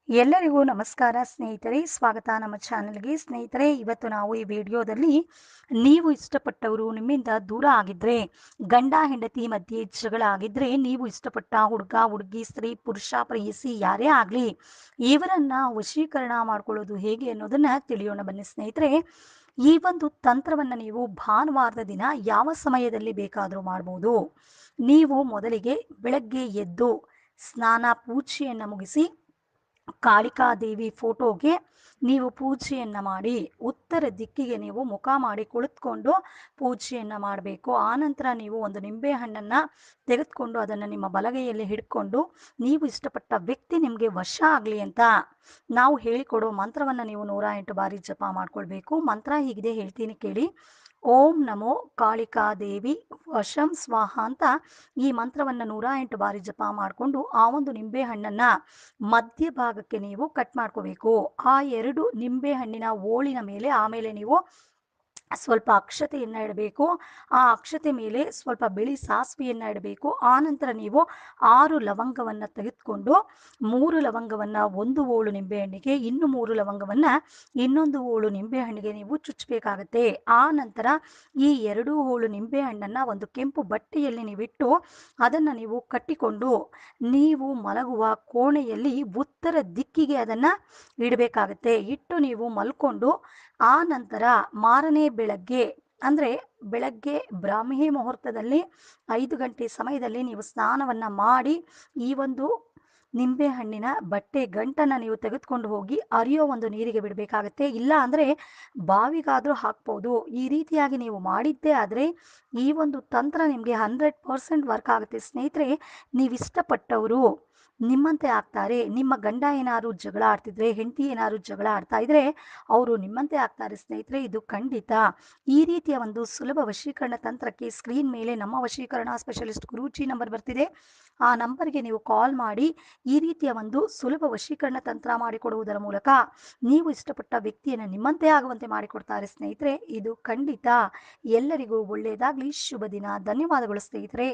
ಎಲ್ಲರಿಗೂ ನಮಸ್ಕಾರ ಸ್ನೇಹಿತರೆ, ಸ್ವಾಗತ ನಮ್ಮ ಚಾನೆಲ್ಗೆ. ಸ್ನೇಹಿತರೆ, ಇವತ್ತು ನಾವು ಈ ವಿಡಿಯೋದಲ್ಲಿ ನೀವು ಇಷ್ಟಪಟ್ಟವರು ನಿಮ್ಮಿಂದ ದೂರ ಆಗಿದ್ರೆ, ಗಂಡ ಹೆಂಡತಿ ಮಧ್ಯೆ ಜಗಳ ಆಗಿದ್ರೆ, ನೀವು ಇಷ್ಟಪಟ್ಟ ಹುಡುಗ ಹುಡುಗಿ, ಸ್ತ್ರೀ ಪುರುಷ ಪ್ರೇಯಸಿ ಯಾರೇ ಆಗಲಿ, ಇವರನ್ನ ವಶೀಕರಣ ಮಾಡ್ಕೊಳ್ಳೋದು ಹೇಗೆ ಅನ್ನೋದನ್ನ ತಿಳಿಯೋಣ ಬನ್ನಿ ಸ್ನೇಹಿತರೆ. ಈ ಒಂದು ತಂತ್ರವನ್ನ ನೀವು ಭಾನುವಾರದ ದಿನ ಯಾವ ಸಮಯದಲ್ಲಿ ಬೇಕಾದರೂ ಮಾಡ್ಬೋದು. ನೀವು ಮೊದಲಿಗೆ ಬೆಳಗ್ಗೆ ಎದ್ದು ಸ್ನಾನ ಪೂಜೆಯನ್ನು ಮುಗಿಸಿ ಕಾಳಿಕಾದೇವಿ ಫೋಟೋಗೆ ನೀವು ಪೂಜೆಯನ್ನು ಮಾಡಿ, ಉತ್ತರ ದಿಕ್ಕಿಗೆ ನೀವು ಮುಖ ಮಾಡಿ ಕುಳಿತುಕೊಂಡು ಪೂಜೆಯನ್ನು ಮಾಡಬೇಕು. ಆನಂತರ ನೀವು ಒಂದು ನಿಂಬೆ ಹಣ್ಣನ್ನು ತೆಗೆದುಕೊಂಡು ಅದನ್ನು ನಿಮ್ಮ ಬಲಗೈಯಲ್ಲಿ ಹಿಡ್ಕೊಂಡು, ನೀವು ಇಷ್ಟಪಟ್ಟ ವ್ಯಕ್ತಿ ನಿಮಗೆ ವಶ ಆಗಲಿ ಅಂತ ನಾವು ಹೇಳಿಕೊಡೋ ಮಂತ್ರವನ್ನು ನೀವು 108 ಬಾರಿ ಜಪ ಮಾಡ್ಕೊಳ್ಬೇಕು. ಮಂತ್ರ ಹೀಗಿದೆ, ಹೇಳ್ತೀನಿ ಕೇಳಿ. ಓಂ ನಮೋ ಕಾಳಿಕಾದೇವಿ ವಶಂ ಸ್ವಾಹ ಅಂತ ಈ ಮಂತ್ರವನ್ನು 108 ಬಾರಿ ಜಪ ಮಾಡಿಕೊಂಡು ಆ ಒಂದು ನಿಂಬೆ ಹಣ್ಣನ್ನು ಮಧ್ಯಭಾಗಕ್ಕೆ ನೀವು ಕಟ್ ಮಾಡ್ಕೋಬೇಕು. ಆ 2 ನಿಂಬೆ ಹಣ್ಣಿನ ಓಳಿನ ಮೇಲೆ ಆಮೇಲೆ ನೀವು ಸ್ವಲ್ಪ ಅಕ್ಷತೆಯನ್ನು ಇಡಬೇಕು. ಆ ಅಕ್ಷತೆ ಮೇಲೆ ಸ್ವಲ್ಪ ಬಿಳಿ ಸಾಸಿವೆಯನ್ನು ಇಡಬೇಕು. ಆನಂತರ ನೀವು 6 ಲವಂಗವನ್ನು ತೆಗೆದುಕೊಂಡು 3 ಲವಂಗವನ್ನು ಒಂದು ಓಳು ನಿಂಬೆಹಣ್ಣಿಗೆ, ಇನ್ನು 3 ಲವಂಗವನ್ನು ಇನ್ನೊಂದು ಓಳು ನಿಂಬೆಹಣ್ಣಿಗೆ ನೀವು ಚುಚ್ಚಬೇಕಾಗತ್ತೆ. ಆ ನಂತರ ಈ 2 ಓಳು ನಿಂಬೆಹಣ್ಣನ್ನು ಒಂದು ಕೆಂಪು ಬಟ್ಟೆಯಲ್ಲಿ ನೀವಿಟ್ಟು ಅದನ್ನು ನೀವು ಕಟ್ಟಿಕೊಂಡು ನೀವು ಮಲಗುವ ಕೋಣೆಯಲ್ಲಿ ಉತ್ತರ ದಿಕ್ಕಿಗೆ ಅದನ್ನು ಇಡಬೇಕಾಗತ್ತೆ. ಇಟ್ಟು ನೀವು ಮಲ್ಕೊಂಡು ಆ ನಂತರ ಮಾರನೇ ಬೆಳಗ್ಗೆ ಅಂದರೆ ಬೆಳಗ್ಗೆ ಬ್ರಾಹ್ಮಿ ಮುಹೂರ್ತದಲ್ಲಿ 5 ಗಂಟೆ ಸಮಯದಲ್ಲಿ ನೀವು ಸ್ನಾನವನ್ನು ಮಾಡಿ ಈ ಒಂದು ನಿಂಬೆ ಹಣ್ಣಿನ ಬಟ್ಟೆ ಗಂಟನ್ನು ನೀವು ತೆಗೆದುಕೊಂಡು ಹೋಗಿ ಹರಿಯೋ ಒಂದು ನೀರಿಗೆ ಬಿಡಬೇಕಾಗತ್ತೆ. ಇಲ್ಲ ಅಂದರೆ ಬಾವಿಗಾದರೂ ಹಾಕ್ಬೋದು. ಈ ರೀತಿಯಾಗಿ ನೀವು ಮಾಡಿದ್ದೇ ಆದರೆ ಈ ಒಂದು ತಂತ್ರ ನಿಮಗೆ 100% ವರ್ಕ್ ಆಗುತ್ತೆ ಸ್ನೇಹಿತರೆ. ನೀವಿಷ್ಟಪಟ್ಟವರು ನಿಮ್ಮಂತೆ ಆಗ್ತಾರೆ. ನಿಮ್ಮ ಗಂಡ ಏನಾದ್ರು ಜಗಳ ಆಡ್ತಿದ್ರೆ, ಹೆಂಡತಿ ಏನಾದ್ರು ಜಗಳ ಆಡ್ತಾ ಇದ್ರೆ ಅವರು ನಿಮ್ಮಂತೆ ಆಗ್ತಾರೆ ಸ್ನೇಹಿತರೆ. ಇದು ಖಂಡಿತ. ಈ ರೀತಿಯ ಒಂದು ಸುಲಭ ವಶೀಕರಣ ತಂತ್ರಕ್ಕೆ ಸ್ಕ್ರೀನ್ ಮೇಲೆ ನಮ್ಮ ವಶೀಕರಣ ಸ್ಪೆಷಲಿಸ್ಟ್ ಗುರೂಜಿ ನಂಬರ್ ಬರ್ತಿದೆ. ಆ ನಂಬರ್ಗೆ ನೀವು ಕಾಲ್ ಮಾಡಿ ಈ ರೀತಿಯ ಒಂದು ಸುಲಭ ವಶೀಕರಣ ತಂತ್ರ ಮಾಡಿಕೊಡುವುದರ ಮೂಲಕ ನೀವು ಇಷ್ಟಪಟ್ಟ ವ್ಯಕ್ತಿಯನ್ನು ನಿಮ್ಮಂತೆ ಆಗುವಂತೆ ಮಾಡಿಕೊಡ್ತಾರೆ ಸ್ನೇಹಿತರೆ. ಇದು ಖಂಡಿತ ಎಲ್ಲರಿಗೂ ಒಳ್ಳೆಯದಾಗಲಿ. ಶುಭ ದಿನ. ಧನ್ಯವಾದಗಳು ಸ್ನೇಹಿತರೆ.